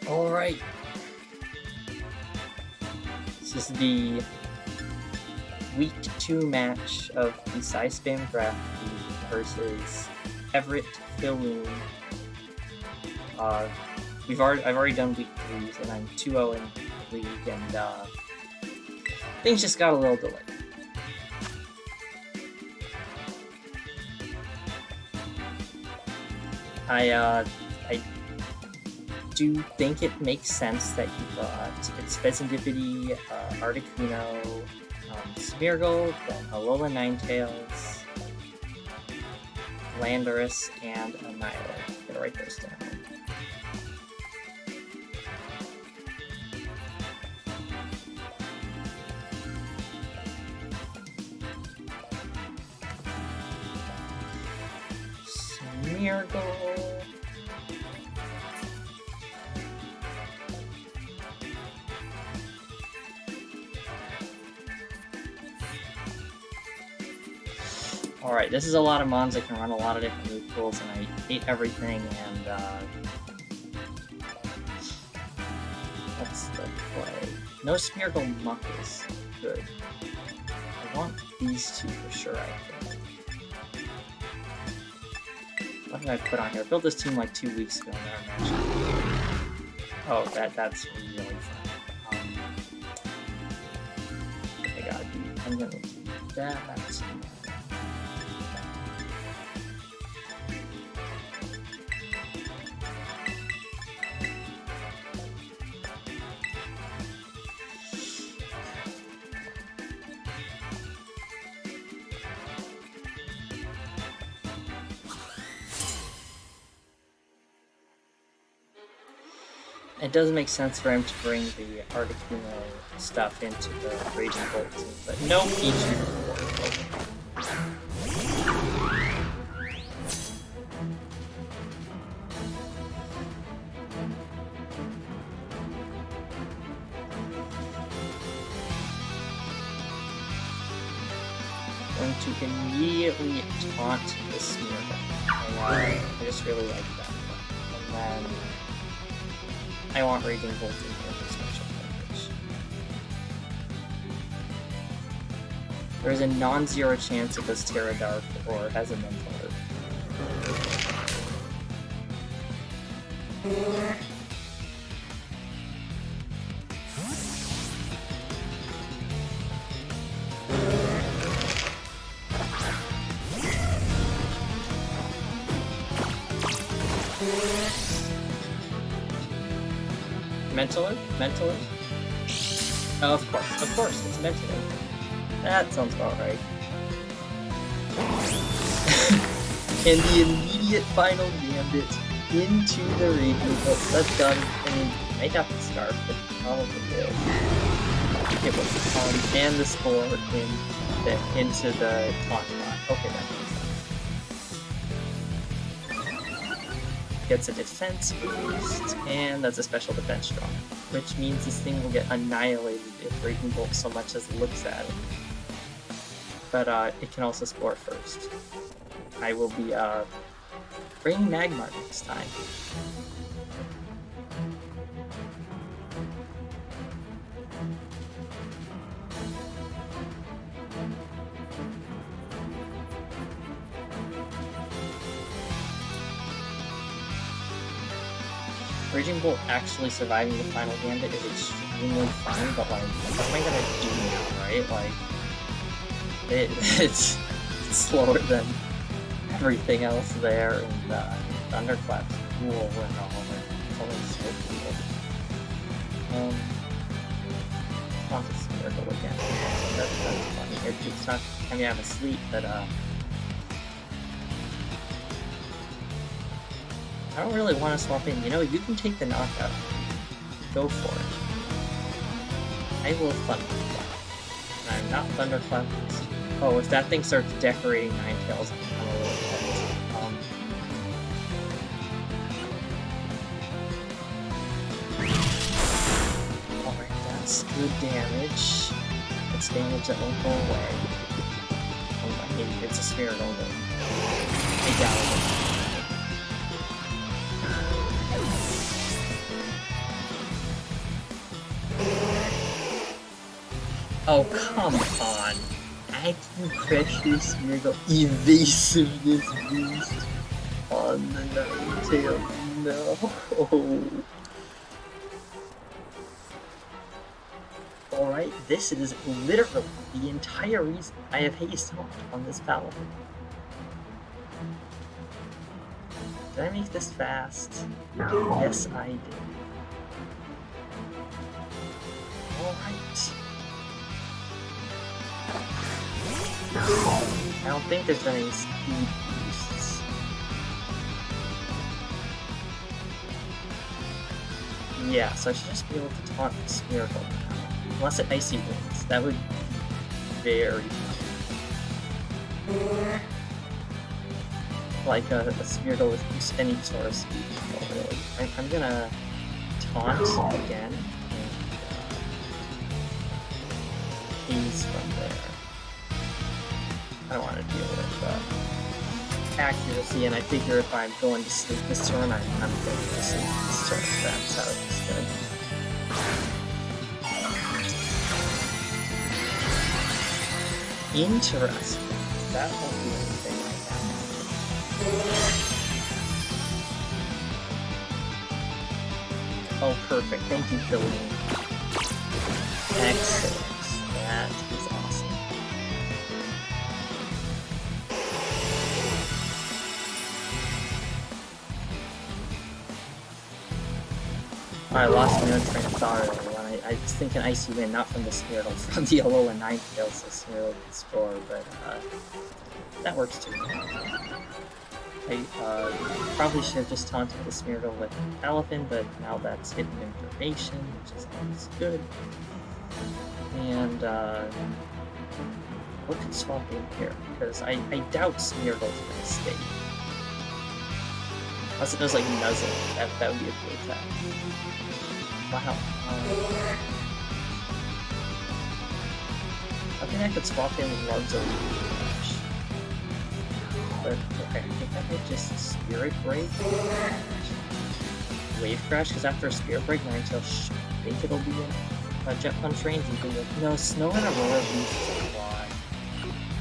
Alright. This is the Week 2 match of the Psyspam Draft League versus Everett, Filloon. I've already done Week 3s, and I'm 2-0 in the league, and things just got a little delayed. I do think it makes sense that you got it's Pheasantipity, Articuno, Smeargle, then Alola Ninetails, Landorus, and Annihilate. Gotta write those down. Smeargle. Alright, this is a lot of mons that can run a lot of different move pools, and I hate everything, and what's the play? No Smeargle Muck is good. I want these two for sure, I think. What did I put on here? I built this team like 2 weeks ago, and now I'm actually... Oh, that's really fun. I gotta do... I'm gonna do that. It does make sense for him to bring the Articuno stuff into the Raging Bolt team, but no Pichu for going to immediately taunt the Smeargle. I just really like that. And then I want Raging Bolt in here for special coverage. There is a non-zero chance it goes Terra Dark or has a Mental Earth. Mental Earth? Oh, of course, it's Mental Earth. That sounds about right. And the immediate final gambit into the Raging Bolt. That's done. I mean, I might have to Scarf, but probably will. It was and the Spore into the Taunt Bot. Okay, that makes sense. Gets a defense boost, and that's a special defense draw, which means this thing will get annihilated if Raging Bolt so much as looks at it. But it can also Spore first. I will be bringing Magmar next time. Raging Bolt actually surviving the final gambit is extremely fun, but like, what am I gonna do now, right? Like, it's slower than everything else there, and Thunderclap's cool and all, like, it's always so cool. I want to Smeargle again. That's funny. It's not, I mean, I'm asleep, but I don't really want to swap in. You know, you can take the knockout. Go for it. I will Thunderclap. And I'm not Thunderclap. Oh, if that thing starts decorating Ninetails, I'm a little pumped. Alright, that's good damage. It's damage that won't go away. Oh, I mean, it's a Smeargle, but I doubt it. Oh, come on. Acupressure Smeargle. Evasiveness boost on the Ninetails. No. Alright, this is literally the entire reason I have haste on this Pallet. Did I make this fast? Yes, I did. Alright. I don't think there's any speed boosts. Yeah, so I should just be able to taunt the Smeargle now. Unless it Icy Winds. That would be very fun. Like a Smeargle with any sort of speed. Oh, really. I'm gonna taunt again. Haze from there. I don't want to deal with accuracy, and I figure if I'm going to sleep this turn, I'm going to sleep this turn. That's how it's good. Interesting. That won't do anything like that. Oh, perfect. Thank you, Filloon. Excellent. That is awesome. I lost my own train of thought earlier. I was thinking Icy Wind, not from the Smeargle, from the Yellow and Ninetails, so Smeargle can score, but that works too. I probably should have just taunted the Smeargle with Elephant, but now that's hidden information, which is always good. And what could swap in here? Because I doubt Smeargle's gonna stay. Unless it does like Nuzzle, that would be a cool attack. Wow. I think I could swap in with Lunzo Crash. But okay, I think I might just Spirit Break. Wave Crash, because after a Spirit Break, Ninetails should think it'll be in Jet Punch range. And be like, no, Snow and Aurora boosts a lot.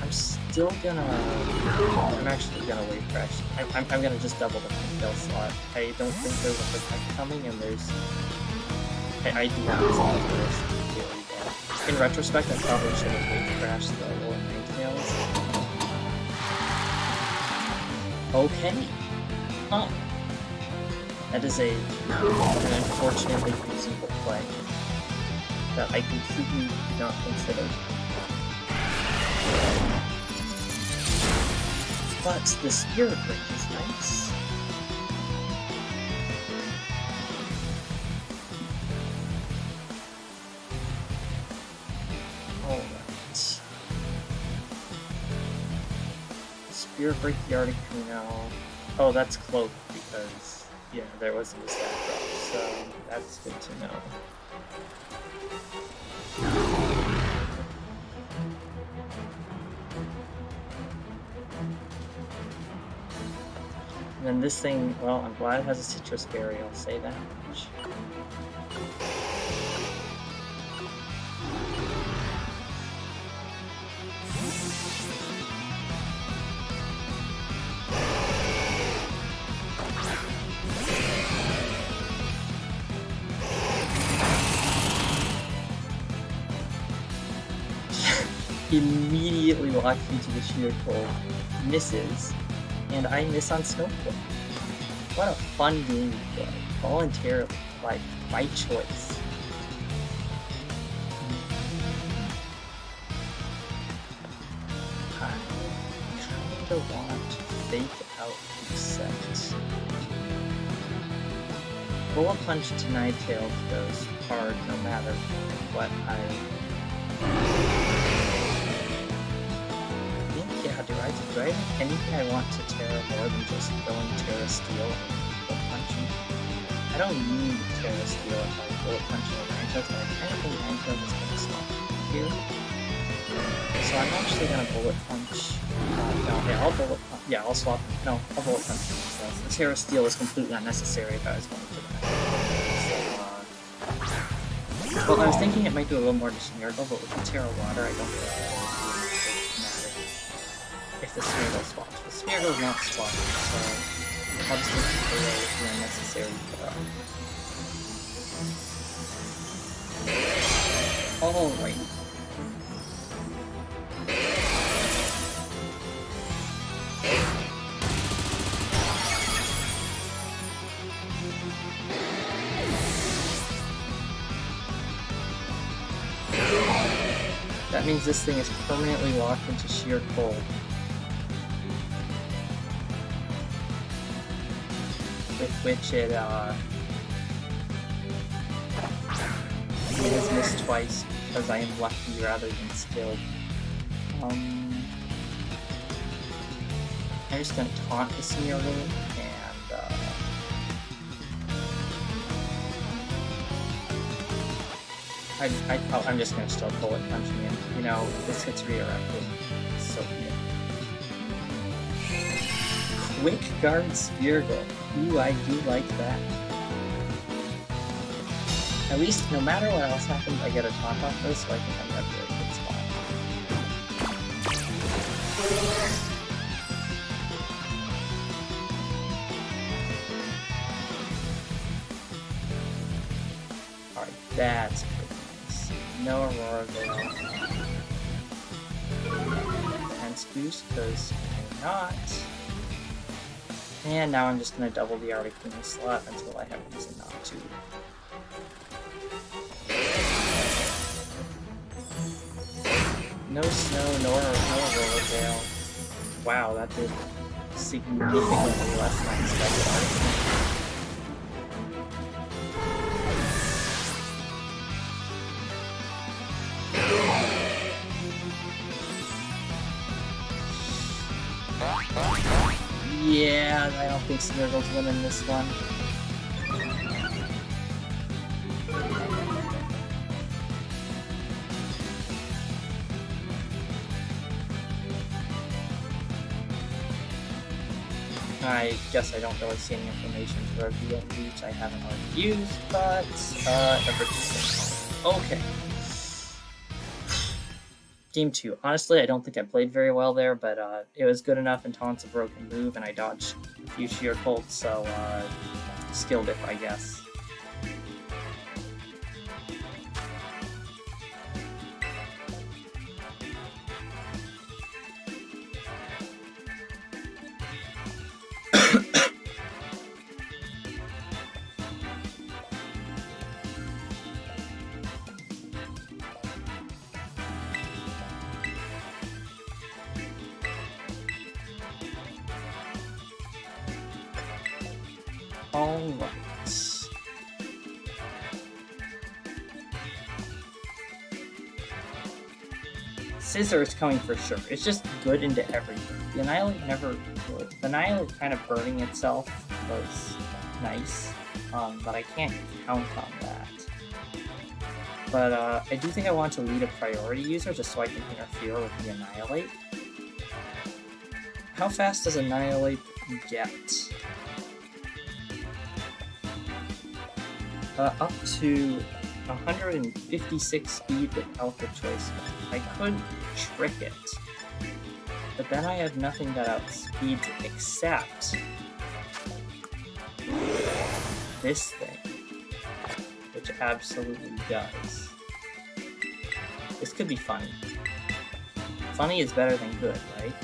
I'm still gonna. I'm actually gonna Wave Crash. I'm gonna just double the Ninetail slot. I don't think there's a Protect coming, and there's. I do not resolve this really bad. In retrospect, I probably should have Wave Crashed the lower Ninetails. Okay. Huh. That is an unfortunately reasonable play that I completely did not consider. But the Spirit Break is nice. Alright. Spirit Break the Articuno. Oh, that's Cloak because, yeah, there wasn't a stat drop, so that's good to know. And then this thing, well, I'm glad it has a Citrus Berry, I'll say that much. Immediately locks me to the Sheer Cold, misses, and I miss on Snowflake. What a fun game to play, voluntarily, like, by choice. I kinda want to fake out Reset. Bullet Punch to Ninetails goes hard no matter what I... Do I have anything I want to Terra more than just going Terra Steel and Bullet Punching? I don't need Terra Steel if I Bullet Punching a Ninetails, but I kind of think Ninetails is going to swap here. So I'm actually going to Bullet Punch. No, yeah, I'll Bullet Punch. Yeah, I'll swap. No, I'll Bullet Punch myself. The Terra Steel is completely unnecessary if I was going for that. So, Well, I was thinking it might do a little more to Smeargle, but with the Terra Water, I don't think it would matter if the Smeargle swaps. The Smeargle is not swapping, so I'll just take away the unnecessary throw. Alright. That means this thing is permanently locked into sheer cold. With which it has missed twice because I am lucky rather than skilled. I'm just gonna taunt the Smeargle and I'm just gonna still bullet punch me in. You know, this hits redirected. So good. Quick guard Smeargle. Ooh, I do like that. At least, no matter what else happens, I get a taunt off this, so I think I'm gonna be in a good spot. Alright, that's pretty nice. No Aurora Veil. Defense boost, because why not? And now I'm just going to double the Articuno slot until I have reason not to. No snow, nor Aurora Veil. Wow, that did significantly less than I expected. Yeah, I don't think Smeargle's winning this one. I guess I don't really see any information for reveal which I haven't already used, but Everett. Okay. Game 2. Honestly, I don't think I played very well there, but it was good enough, and Taunt's a broken move, and I dodged a few sheer colts, so skill dip, I guess. Alright. Scissor is coming for sure. It's just good into everything. The Annihilate never would. The Annihilate kind of burning itself was nice, but I can't count on that. But I do think I want to lead a priority user just so I can interfere with the Annihilate. How fast does Annihilate get? Up to 156 speed without the choice. I could trick it, but then I have nothing that outspeeds it except this thing, which absolutely does. This could be funny. Funny is better than good, right?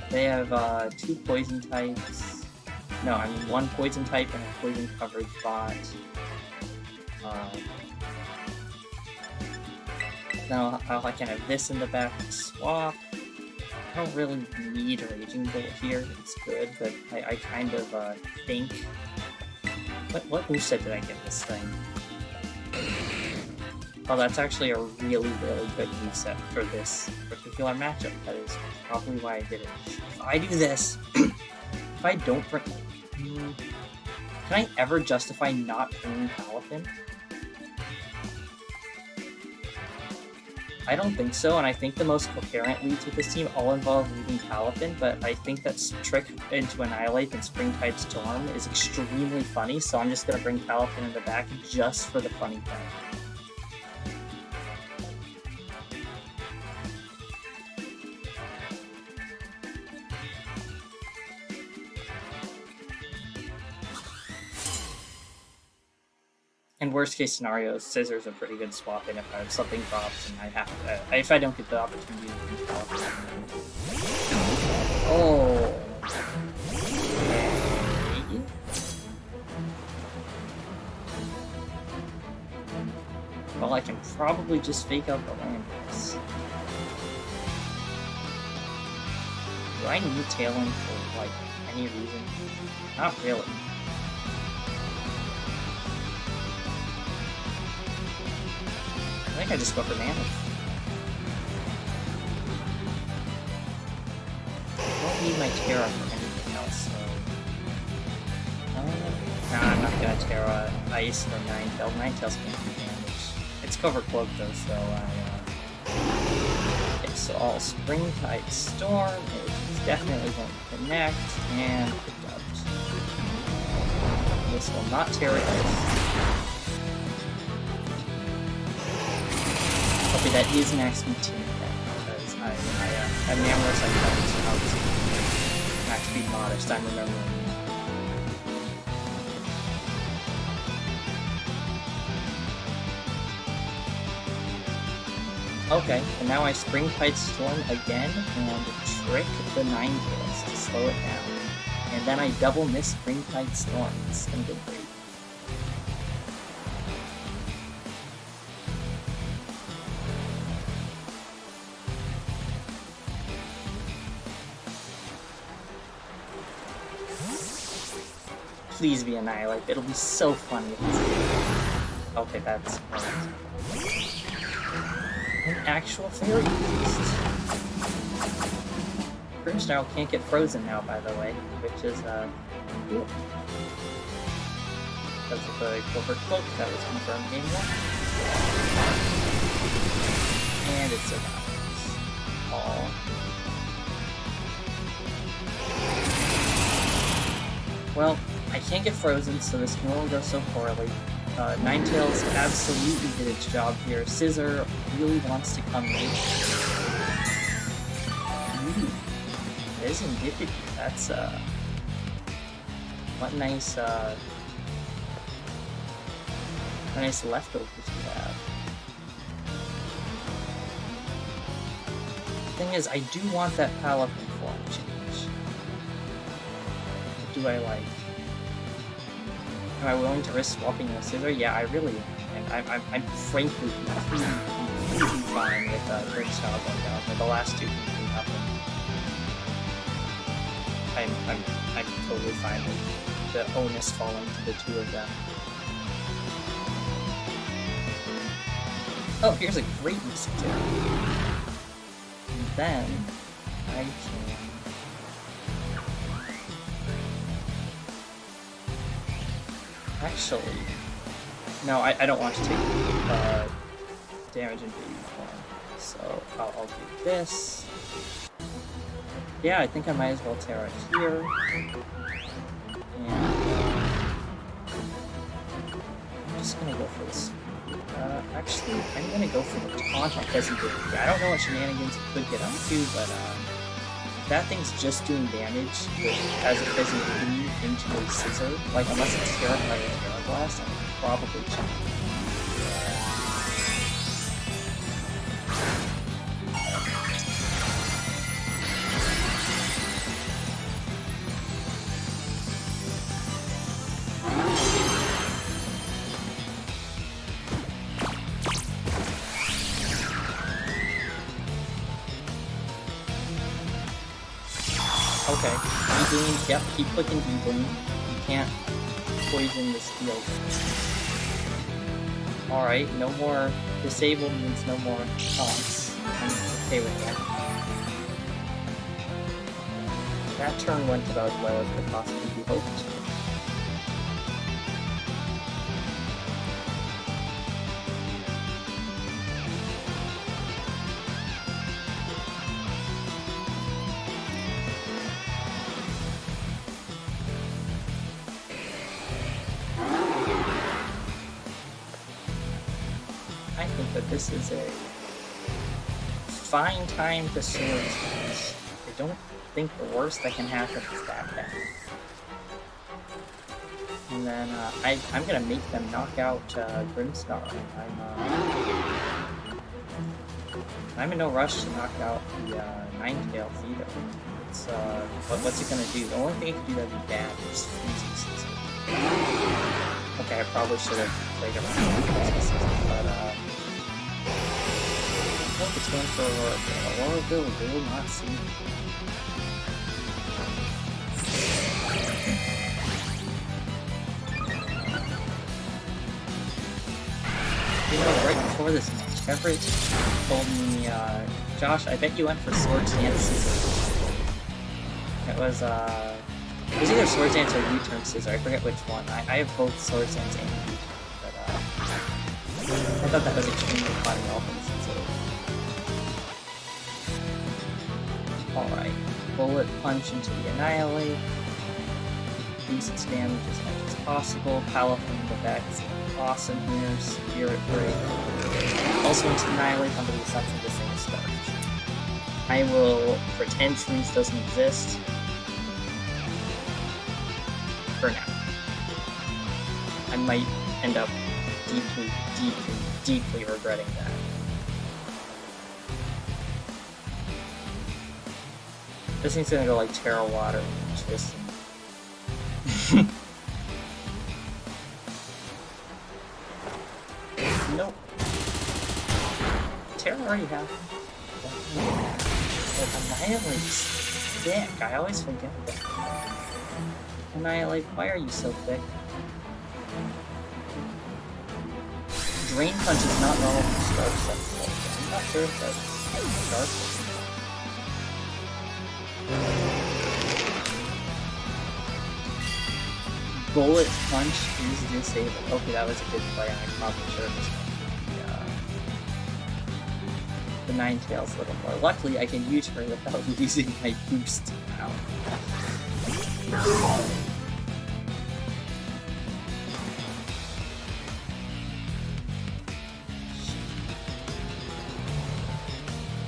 They have 2 poison types. No, I mean 1 poison type and a poison coverage bot. Now I can have this in the back to swap. I don't really need Raging Bolt here, it's good, but I kind of think... What moveset did I get this thing? Oh, that's actually a really, really good moveset for this particular matchup. That is probably why I did it. If I do this, if I don't bring... Can I ever justify not bringing Palafin? I don't think so, and I think the most coherent leads with this team all involve leaving Palafin, but I think that trick into Annihilate and Springtide Storm is extremely funny, so I'm just going to bring Palafin in the back just for the funny thing. in worst case scenario, scissors are pretty good swap in if something drops and I have to, if I don't get the opportunity to recalibrate. Oh. Okay. Well, I can probably just fake out the landings. Do I need tailing for, like, any reason? Not really. I think I just go for damage. I don't need my Terra for anything else, so... nah, I'm not gonna Terra Ice or Ninetails. Ninetails can't do damage. It's cover cloak though, so it's all Spring Tide Storm. It's definitely going to connect, and it does. This will not Terra Ice. Okay, that is max speed 2 because I have Namorous, I cut max speed modest, I'm remembering. Okay, and now I Spring Tide Storm again and trick the Ninetails to slow it down. And then I double miss Spring Tide Storm. It's gonna go great. Please be Annihilate. It'll be so funny if it's... Okay, that's... An actual fairy beast. Grimsnarl can't get frozen now, by the way, which is, cool. Because of the Covert Cloak that was confirmed game 1. And it survives. Aww. Well, I can't get frozen, so this can only go so poorly. Ninetails absolutely did its job here. Scissor really wants to come in. Ooh, there's Indicity. That's, what nice, leftovers we have. The thing is, I do want that Palafin form change. What do I like? Am I willing to risk swapping a Scissor? Yeah, I really am. And I'm frankly completely fine with Grimsnarl going down. Like, the last two can do nothing. I'm totally fine with the onus falling to the two of them. Oh, here's a great missing tip. And then I can... Actually, no, I don't want to take damage in baby form, so I'll do this. Yeah, I think I might as well Terra here. And I'm just gonna go for this. Actually, I'm gonna go for the taunt on Pheasantry. I don't know what shenanigans it could get up to, but that thing's just doing damage as a Pheasantry into a Scissor. Like, unless it's Terra by a Terra Blast, I'm probably checking. Okay, D-Bloom, yep, keep clicking D-Bloom. You can't poison this field. Alright, no more disable means no more taunts. I'm okay with that. That turn went about as well as could possibly be hoped. I think that this is a fine time to Swords Dance. I don't think the worst that can happen is that bad. And then I'm gonna make them knock out Grimstar. I'm in no rush to knock out the Ninetails either. It's what's it gonna do? The only thing it can do that would be bad is freezing season. Okay, I probably should have played around with freezing season, but look, it's going for Aurora Bill will not see me. You know, right before this match, Everett told me, Josh, I bet you went for Swords Dance Scissors. It was either Swords Dance or U-turn Scissor, I forget which one. I have both Swords Dance and U-turn, but I thought that was extremely funny all things considered. Alright, Bullet Punch into the Annihilate. Increase its damage as much as possible. Power from the back is awesome here. Spirit Break. Also into Annihilate under the assumption this thing is starved. I will pretend Freeze doesn't exist. For now. I might end up deeply, deeply, deeply regretting that. This thing's gonna go like Terra Water and Twist. Nope. Terra already have. But Annihilate's thick. I always forget that. Annihilate, why are you so thick? Drain Punch is not normal for Star Sentinel. I'm not sure if that's Dark. Bullet Punch is disabled. Okay, that was a good play, and I probably should have just the Ninetails a little more. Luckily, I can U-turn without losing my boost now.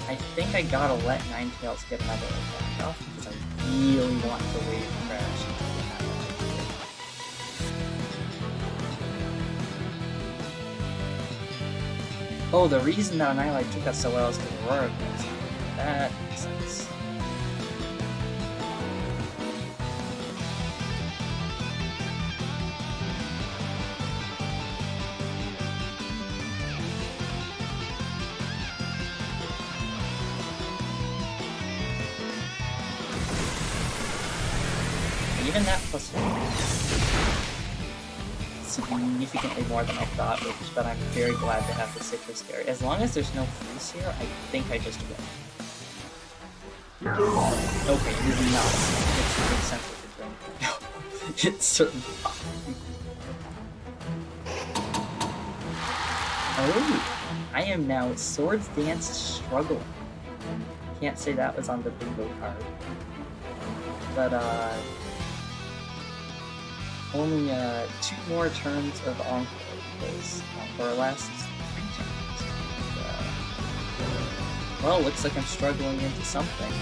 I think I gotta let Ninetails get another attack off because I really want to wave crash into the Annihilate. Oh, the reason that Annihilate took us so well is because Aurora goes. That makes sense. Even that plus significantly more than I thought, but I'm very glad to have the Citrus Berry. As long as there's no freeze here, I think I just win. Okay, it is not. It makes sense with the drink. No, it's certainly not. Oh, I am now Swords Dance struggling. Can't say that was on the bingo card. But, only 2 more turns of Encore, because Encore lasts 3 turns. And, well, looks like I'm struggling into something.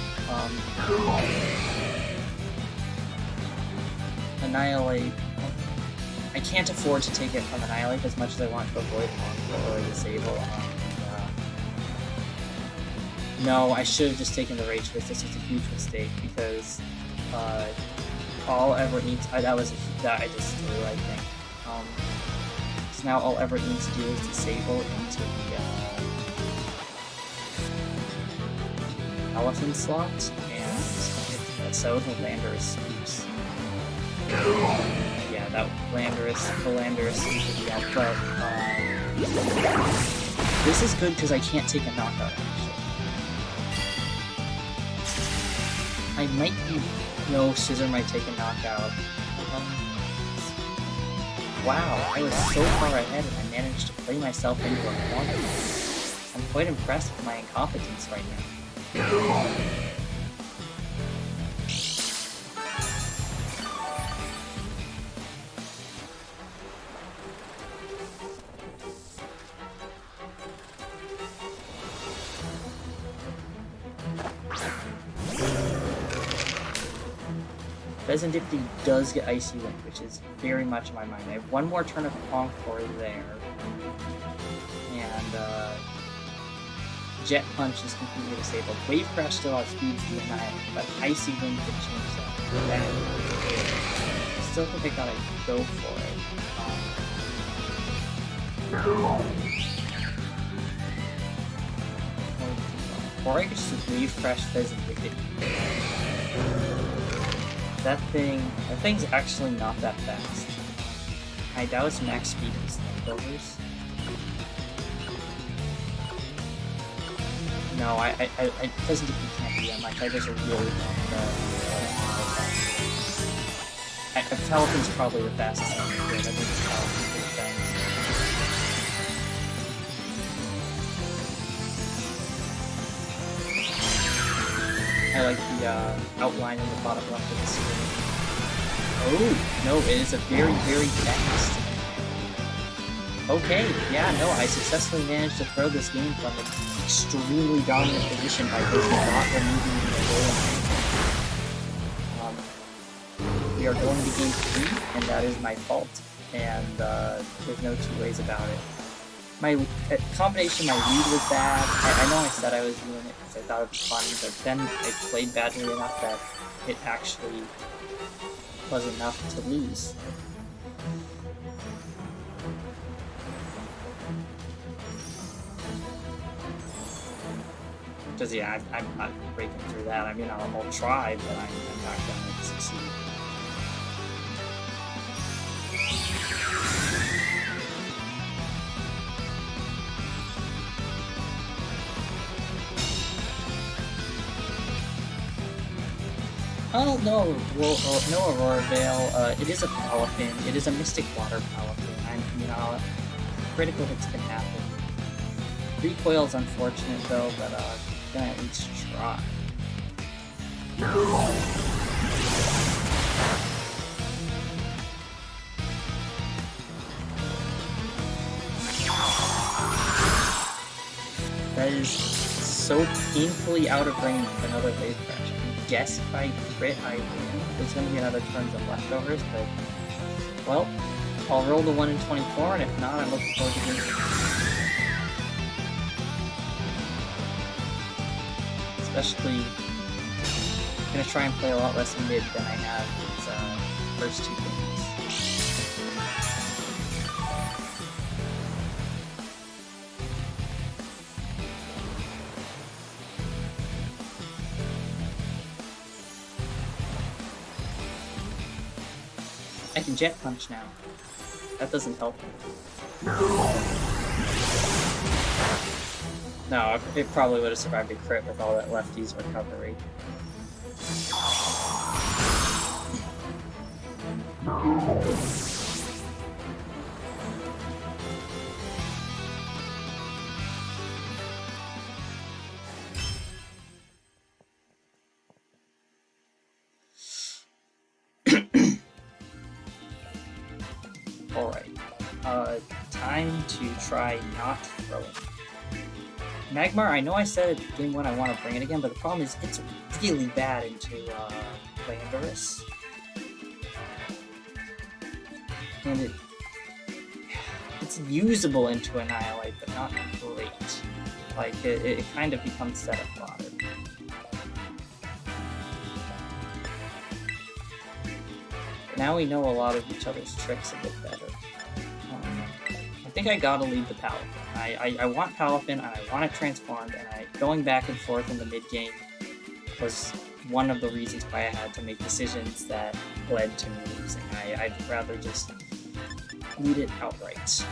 Annihilate. I can't afford to take it from Annihilate as much as I want to avoid Encore or Disable. No, I should have just taken the Rage Fist. This was a huge mistake, because all Everett needs, that I just threw, I think. So now all Everett needs to do is disable into the Elephant slot, and so the Landorus sweeps. Yeah, that the Landorus sweeps would be out, but this is good because I can't take a knockout, actually. I might be... No, Scissor might take a knockout. Wow, I was so far ahead and I managed to play myself into a corner. I'm quite impressed with my incompetence right now. Serendipity does get Icy Wind, which is very much in my mind. I have one more turn of Encore there. And Jet Punch is completely disabled. Wave Crash still outspeeds the Annihilate, but Icy Wind could change that. I still think I gotta go for it. Or I could just Wave Crash Serendipity. That thing's actually not that fast. I doubt its max speed is leftovers. No, it doesn't can't be that much. I just really don't Pelican's probably the fastest one. I think it's Pelican for the fast. I like the outline in the bottom left of the screen. Oh, no, it is a very, very fast. Okay, yeah, no, I successfully managed to throw this game from an extremely dominant position by just not removing the roll. We are going to game 3, and that is my fault, and there's no two ways about it. My combination, my lead was bad. I know I said I was doing it because I thought it was fun, but then I played badly enough that it actually was enough to lose. Because yeah, I'm not breaking through that. I mean, I'll try, but I'm not going to succeed. Oh no, well, no Aurora Veil. It is a Palafin. It is a Mystic Water Palafin. Critical hits can happen. Recoil's unfortunate though, but gonna at least try. That is so painfully out of range for another Wave Crash. I guess if I crit, I win. There's gonna be another turn of leftovers, but well, I'll roll the 1 in 24, and if not, I'm looking forward to game 3. Especially, I'm gonna try and play a lot less mid than I have these first 2 games. I can Jet Punch now. That doesn't help me. No, it probably would have survived a crit with all that lefty's recovery. Alright. Time to try not throwing. Magmar, I know I said at game 1 I want to bring it again, but the problem is it's really bad into Landorus. And it's usable into Annihilate, but not great. Like, it kind of becomes set up fodder. Now we know a lot of each other's tricks a bit better. I think I gotta lead the Palafin. I want Palafin, and I want it transformed, and going back and forth in the mid-game was one of the reasons why I had to make decisions that led to me losing. I'd rather just lead it outright.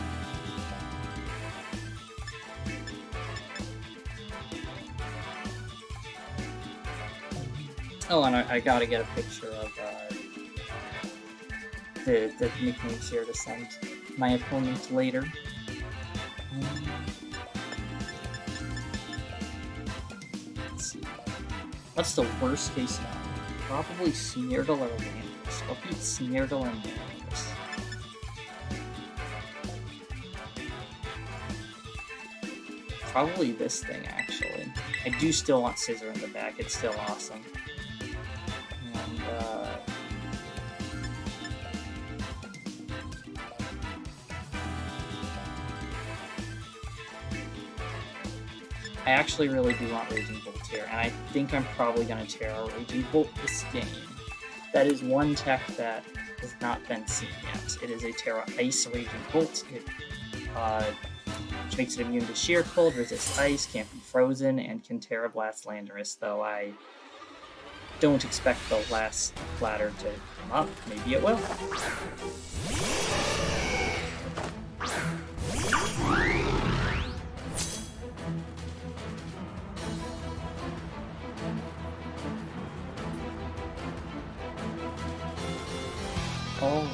Oh, and I gotta get a picture of the nicknames here to send my opponent later. Let's see. What's the worst case scenario? Probably Smeargle or Landorus. I'll beat Smeargle and Landorus. Probably this thing, actually. I do still want Scissor in the back. It's still awesome. And, I actually really do want Raging Bolt here, and I think I'm probably going to Terra Raging Bolt this game. That is one tech that has not been seen yet. It is a Terra Ice Raging Bolt, which makes it immune to Sheer Cold, resists ice, can't be frozen, and can Terra Blast Landorus, though I don't expect the last ladder to come up. Maybe it will. Oh,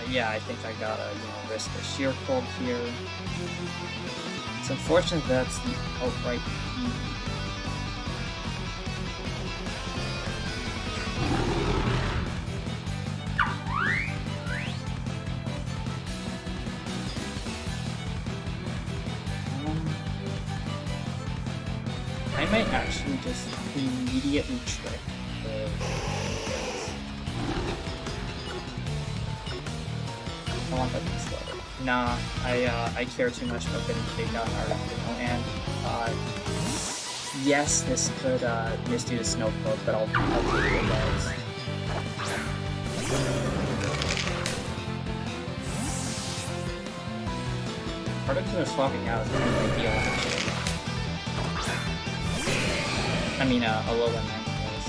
yeah, I think I gotta, risk a Sheer Cold here. It's unfortunate that's the outright E. I might actually just immediately trick the... I want that to be slow. Nah, I care too much about getting big on Articuno, and yes, this could misdo the Snow Cloak, but I'll take it as. Articuno swapping out is kind of ideal, actually. I mean, a low one Ninetails.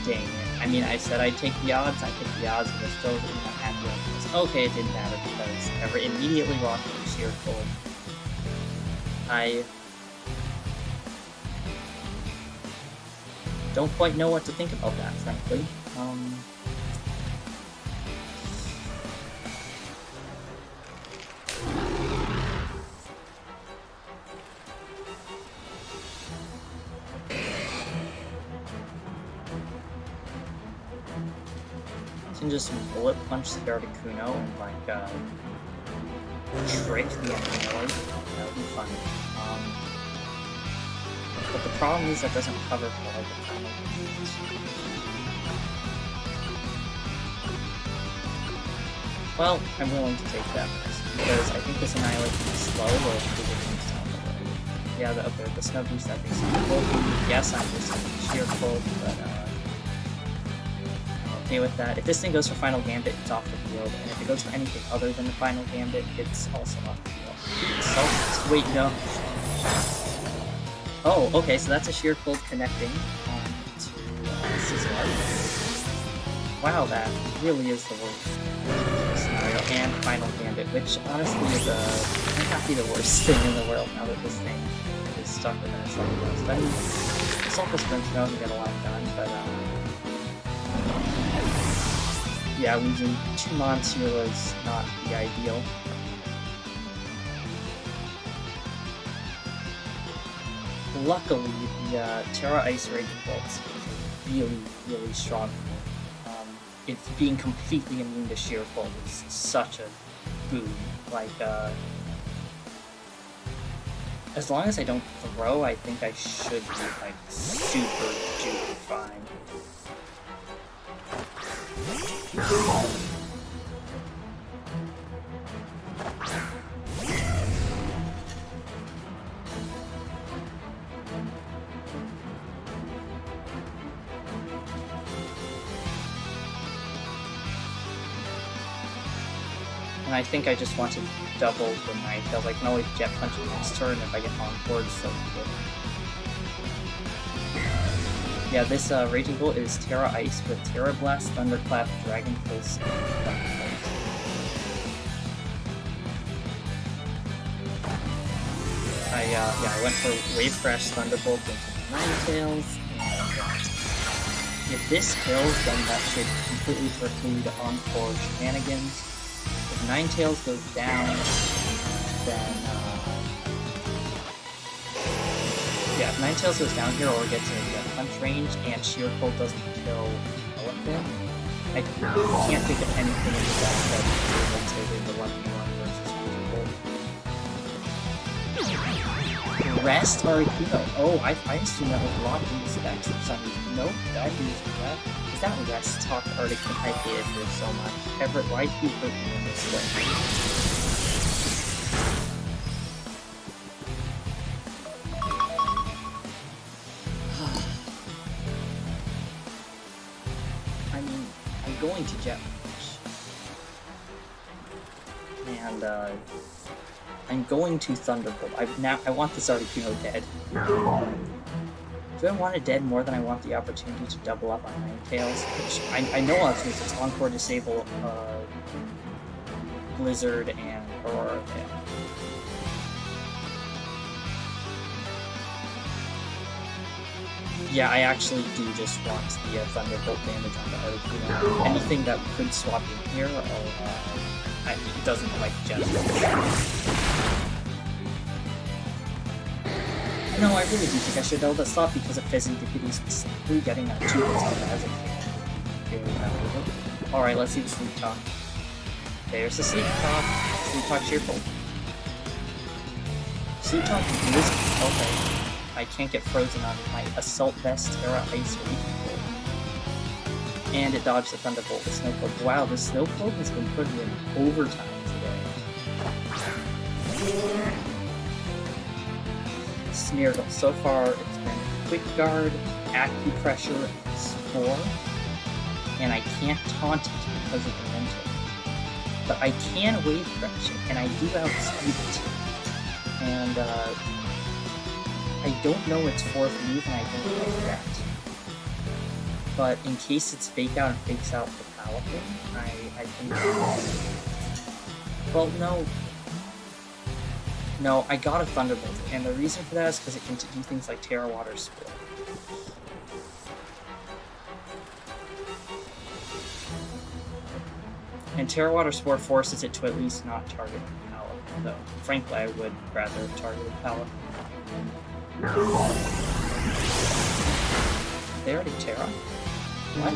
Dang it. I mean, I said I'd take the odds, I took the odds, and it still didn't happen. Okay, it didn't matter because Everett immediately walked into Sheer Cold. I don't quite know what to think about that, frankly. Can just bullet punch the Articuno and trick the Annihilate. That would be fun. But the problem is that doesn't cover for the final moves. Well, I'm willing to take that risk because I think this Annihilate can be slow or it things down the road. Yeah, the Snow Boost I think is bulky. Yes, I'm just Sheer Cold, but okay with that. If this thing goes for Final Gambit, it's off the field, and if it goes for anything other than the Final Gambit, it's also off the field. So, wait, no. Oh, okay, so that's a Sheer Cold connecting to Sizzler. Wow, that really is the worst scenario. And Final Gambit, which honestly is might not be the worst thing in the world now that this thing is stuck within its Sulfur Sprint. I mean, the Sulfur Sprint doesn't get a lot done, but yeah, losing 2 mons here was not the ideal. Luckily, the Terra Ice Raging Bolts is really, really strong. It's being completely immune to Sheer Cold is such a boon. As long as I don't throw, I think I should be super duper fine. And I think I just want to double the Ninetails. I can always Jet Punch the next turn if I get Encored, so good. Yeah, this Raging Bolt is Terra Ice with Terra Blast, Thunderclap, Dragon Pulse, and Thunder Pulse. I went for Wave Crash Thunderbolt into Ninetails, and if this kills, then that should completely preclude Encore shenanigans. If Ninetails goes down, then yeah, if Ninetails goes down here or gets in a Jet Punch range and Sheer Cold doesn't kill Elephant, I can't think of anything in the deck that would be able to win the 1v1 versus Raging Bolt. Rest Articuno. Oh, I assume that was locked into specs for some reason. Nope, that is that. Is that Rest Talk Articuno? I hated this so much. Everett, why do you hurt me in this way? And I'm going to Thunderbolt. I want this Articuno dead. Do I want it dead more than I want the opportunity to double up on Ninetails? Which I know of since it's Encore Disable, Blizzard and Aurora. Yeah, I actually do just want the Thunderbolt damage on the Articuno. Anything that could swap in here, it doesn't like just. No, I really do think I should know this thought because of Fizzy specifically getting that 2 hits on it as a kid. Alright, let's see the Sleep Talk. There's the Sleep Talk. Sleep Talk Cheerful. Sleep Talk is okay. I can't get frozen on my Assault Vest, Terra Ice, or Bolt. And it dodged the Thunderbolt with Snowcloak. Wow, the Snowcloak has been put in overtime today. Smeargle. So far, it's been Quick Guard, Acupressure, Spore, and I can't taunt it because of the mental. But I can Wave Crash it, and I do outspeed it. And, I don't know its 4th move, and I don't like that. But in case it's Fake Out and fakes out the Paladin, I think... Well, no. No, I got a Thunderbolt, and the reason for that is because it can do things like Terra Water Spore. And Terra Water Spore forces it to at least not target the Paladin, though frankly I would rather have targeted Paladin. They already Terra? What?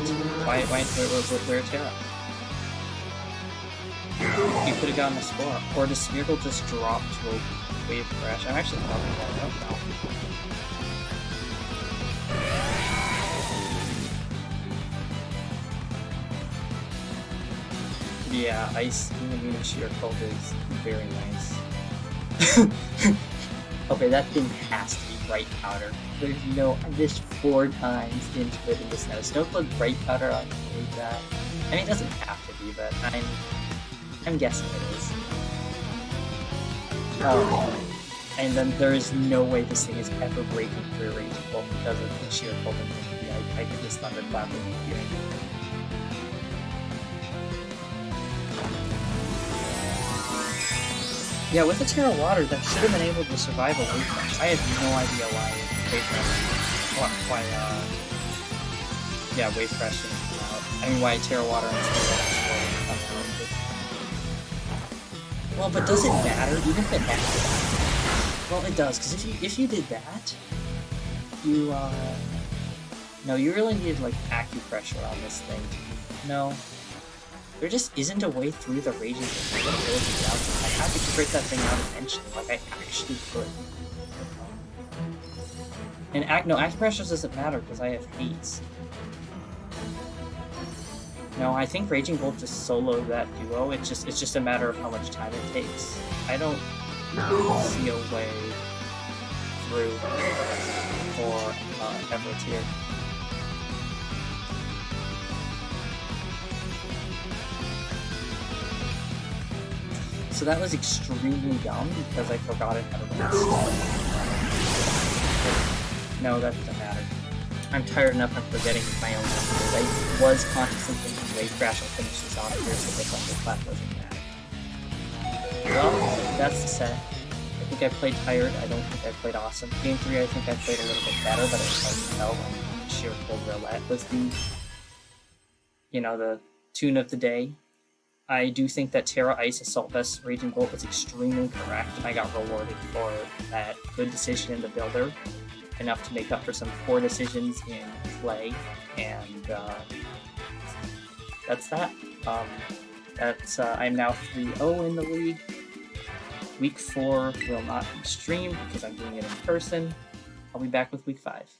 Where Terra? You could have gotten a Spore. Or does Smeargle just drop to a Wave Crash? I'm actually probably going to know. Yeah, Ice Immune Sheer Cold is very nice. Okay, that thing has to be Bright Powder. There's no, I missed 4 times into it in the snow. Snowcloak Bright Powder on that. I mean, it doesn't have to be, but I'm guessing it is. And then there is no way this thing is ever breaking through a Raging Bolt because of the sheer cold and I get this Thunderclap with healing. Yeah, with the Terra Water, that should have been able to survive a Wave Crash. I have no idea why Wave Crash didn't come out. I mean, why Terra Water and Well, but does it matter? Even if it matters? Well, it does, because if you did that, you, no, you really needed, like, acupressure on this thing. No. There just isn't a way through the Raging Bolt. I had to crit that thing out eventually, like I actually could. And no, acupressure doesn't matter because I have hates. No, I think Raging Bolt just soloed that duo. It's just a matter of how much time it takes. I don't see a way through for Everett here. So that was extremely dumb because I forgot it had a rest. No, that doesn't matter. I'm tired enough of forgetting my own numbers. I was consciously thinking Wave Crash will finish this off here so the Thunderclap doesn't matter. Well, that's the set. I think I played tired. I don't think I played awesome. Game 3, I think I played a little bit better, but it's hard to tell when sheer cold roulette was the tune of the day. I do think that Terra Ice Assault Vest Raging Bolt was extremely correct, and I got rewarded for that good decision in the builder, enough to make up for some poor decisions in play, and that's that. I'm now 3-0 in the league. Week 4 will not be streamed because I'm doing it in person. I'll be back with Week 5.